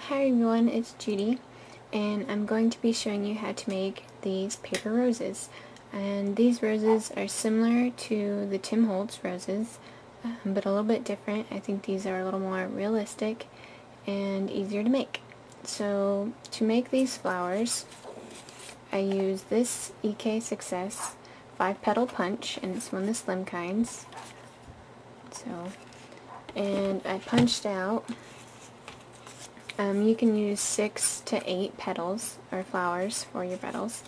Hi everyone, it's Judy, and I'm going to be showing you how to make these paper roses. And these roses are similar to the Tim Holtz roses, but a little bit different. I think these are a little more realistic and easier to make. So to make these flowers, I use this EK Success 5-petal punch, and it's one of the slim kinds. And I punched out. You can use 6 to 8 petals or flowers for your petals.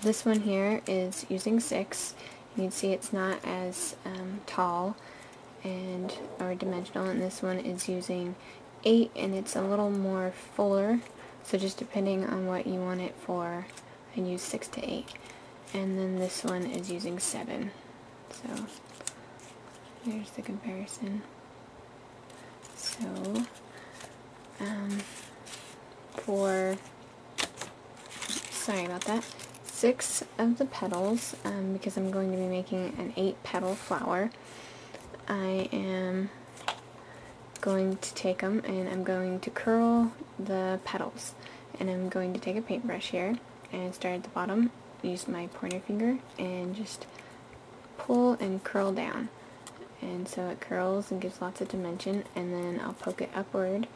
This one here is using 6. You can see it's not as tall or dimensional, and this one is using 8, and it's a little more fuller. So just depending on what you want it for, I use 6 to 8. And then this one is using 7. So there's the comparison. So sorry about that, 6 of the petals, because I'm going to be making an 8-petal flower, I am going to take them and I'm going to curl the petals. And I'm going to take a paintbrush here and start at the bottom, use my pointer finger, and just pull and curl down. And so it curls and gives lots of dimension, and then I'll poke it upward.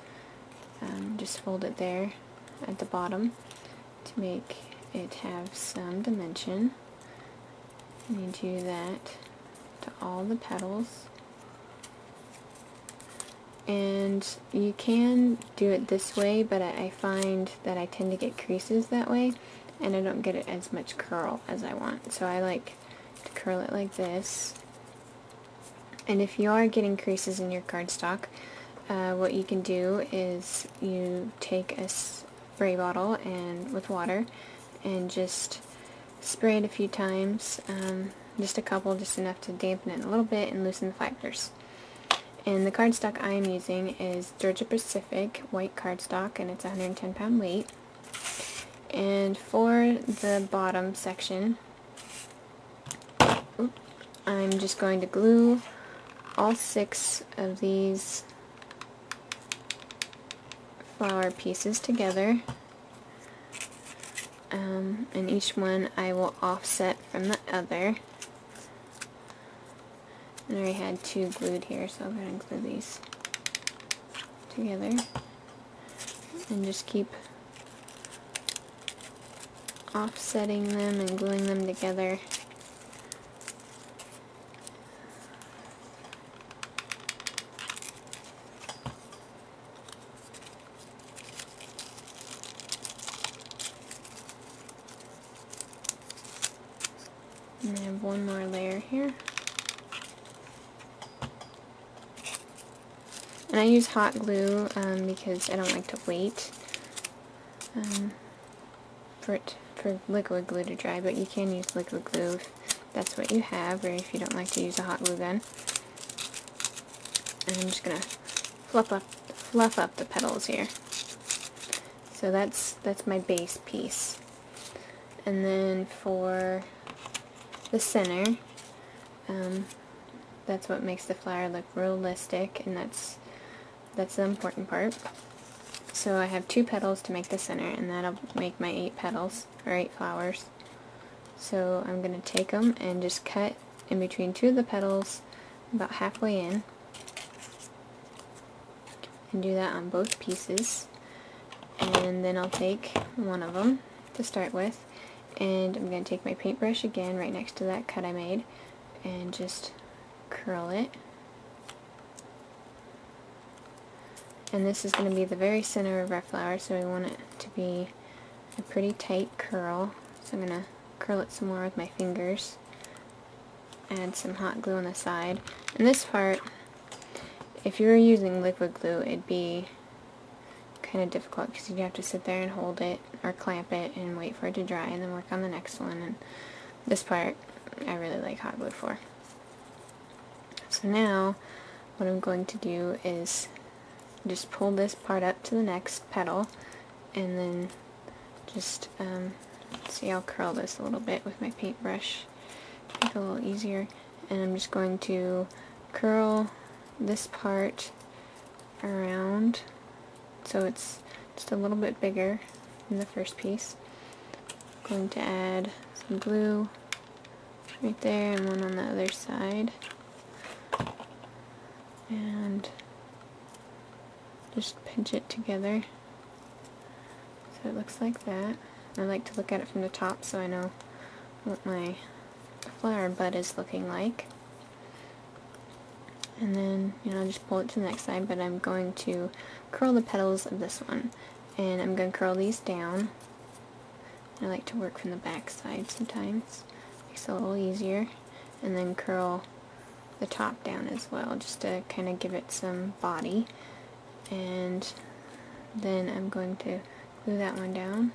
Just fold it there at the bottom to make it have some dimension. And you do that to all the petals. And you can do it this way, but I find that I tend to get creases that way, and I don't get it as much curl as I want. So I like to curl it like this. And if you are getting creases in your cardstock, what you can do is you take a spray bottle and with water and just spray it a few times, just a couple, just enough to dampen it a little bit and loosen the fibers. And the cardstock I am using is Georgia-Pacific white cardstock, and it's 110 pound weight. And for the bottom section, I'm just going to glue all 6 of these flower pieces together, and each one I will offset from the other. And I already had 2 glued here, so I'll go ahead and glue these together and just keep offsetting them and gluing them together. And I have one more layer here. And I use hot glue because I don't like to wait for liquid glue to dry, but you can use liquid glue if that's what you have, or if you don't like to use a hot glue gun. And I'm just going to fluff up the petals here. So that's my base piece. And then for the center, that's what makes the flower look realistic, and that's the important part. So I have 2 petals to make the center, and that'll make my 8 petals, or 8 flowers. So I'm going to take them and just cut in between 2 of the petals about halfway in, and do that on both pieces. And then I'll take one of them to start with, and I'm going to take my paintbrush again right next to that cut I made and just curl it. And this is going to be the very center of our flower, so we want it to be a pretty tight curl. So I'm going to curl it some more with my fingers. Add some hot glue on the side. And this part, if you were using liquid glue, it'd be kind of difficult because you'd have to sit there and hold it or clamp it and wait for it to dry and then work on the next one. And this part I really like hot glue for. So now what I'm going to do is just pull this part up to the next petal, and then just see, I'll curl this a little bit with my paintbrush, make it a little easier. And I'm just going to curl this part around so it's just a little bit bigger than the first piece. I'm going to add some glue right there and one on the other side. And just pinch it together so it looks like that. I like to look at it from the top so I know what my flower bud is looking like. And then, just pull it to the next side, but I'm going to curl the petals of this one. And I'm going to curl these down. I like to work from the back side sometimes. Makes it a little easier. And then curl the top down as well, just to kind of give it some body. And then I'm going to glue that one down.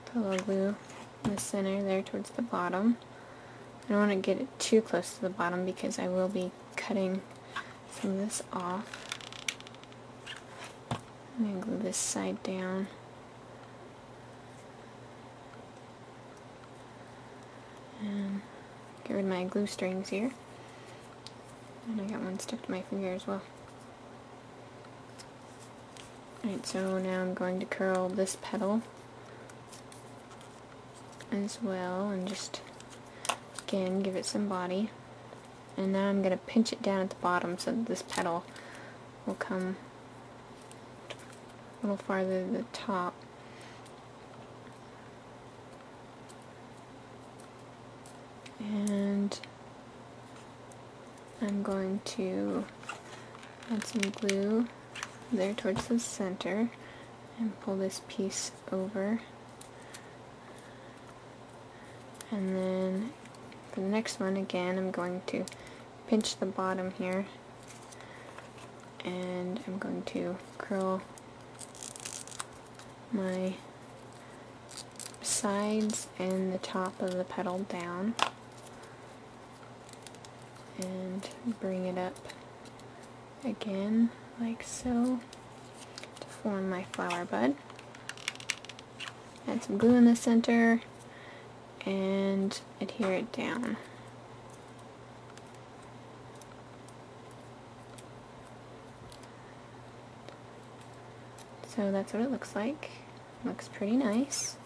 Put a little glue in the center there towards the bottom. I don't want to get it too close to the bottom because I will be cutting some of this off. I'm going to glue this side down. And get rid of my glue strings here. And I got one stuck to my finger as well. Alright, so now I'm going to curl this petal as well and just again give it some body. And now I'm going to pinch it down at the bottom so that this petal will come a little farther to the top. And I'm going to add some glue there towards the center and pull this piece over. And then for the next one, again, I'm going to pinch the bottom here and I'm going to curl my sides and the top of the petal down and bring it up again like so to form my flower bud. Add some glue in the center and adhere it down. So that's what it looks like. Looks pretty nice.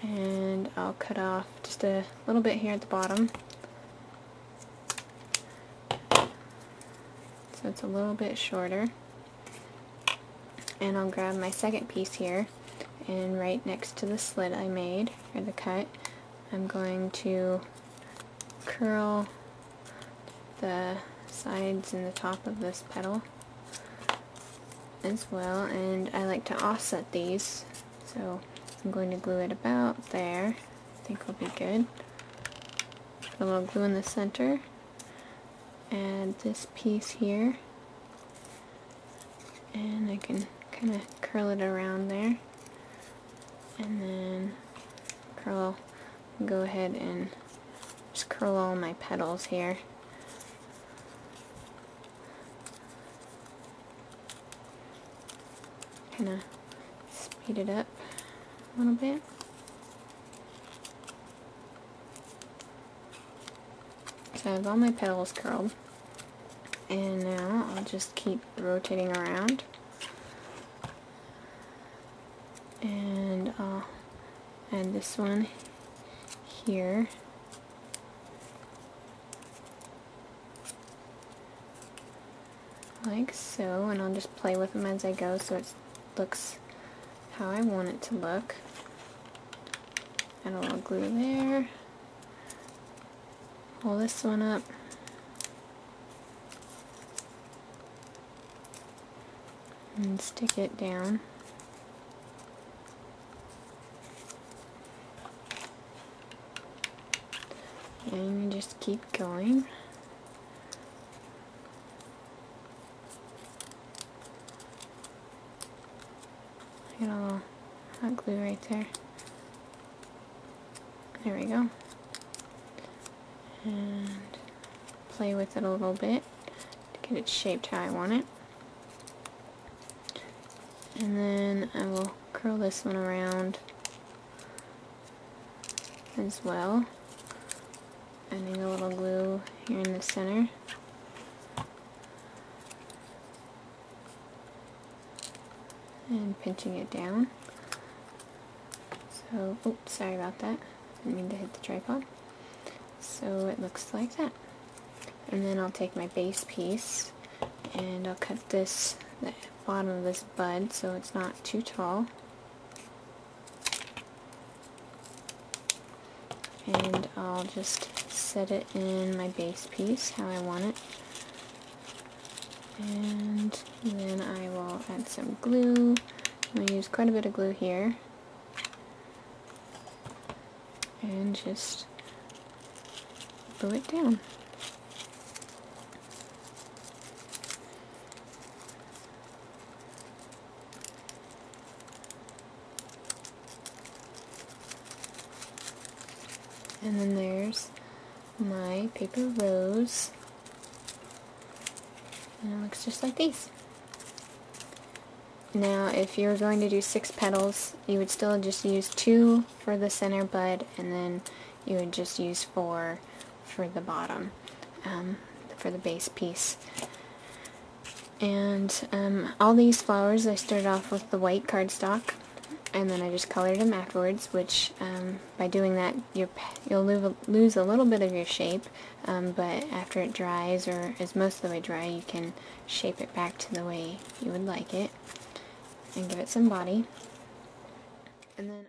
And I'll cut off just a little bit here at the bottom. So it's a little bit shorter. And I'll grab my second piece here, and right next to the slit I made, or the cut, I'm going to curl the sides and the top of this petal as well, and I like to offset these, so I'm going to glue it about there. I think will be good. Put a little glue in the center, add this piece here, and I can kind of curl it around there, and then go ahead and just curl all my petals here. Kind of speed it up a little bit. So I have all my petals curled, and now I'll just keep rotating around, and I'll add this one here. Like so, and I'll just play with them as I go so it looks how I want it to look. Add a little glue there. Pull this one up. And stick it down. And you just keep going. Get a little hot glue right there. There we go. And play with it a little bit to get it shaped how I want it. And then I will curl this one around as well. Adding a little glue here in the center. and pinching it down. So, oops, sorry about that. Didn't mean to hit the tripod. So it looks like that. And then I'll take my base piece and I'll cut the bottom of this bud so it's not too tall. And I'll just set it in my base piece how I want it. And then I will add some glue. I'm going to use quite a bit of glue here. And just glue it down. And then there's my paper rose. And it looks just like these. Now, if you're going to do 6 petals, you would still just use 2 for the center bud, and then you would just use 4 for the bottom, for the base piece. And all these flowers, I started off with the white cardstock, and then I just colored them afterwards, which by doing that you'll lose a little bit of your shape, but after it dries, or is most of the way dry, you can shape it back to the way you would like it and give it some body. And then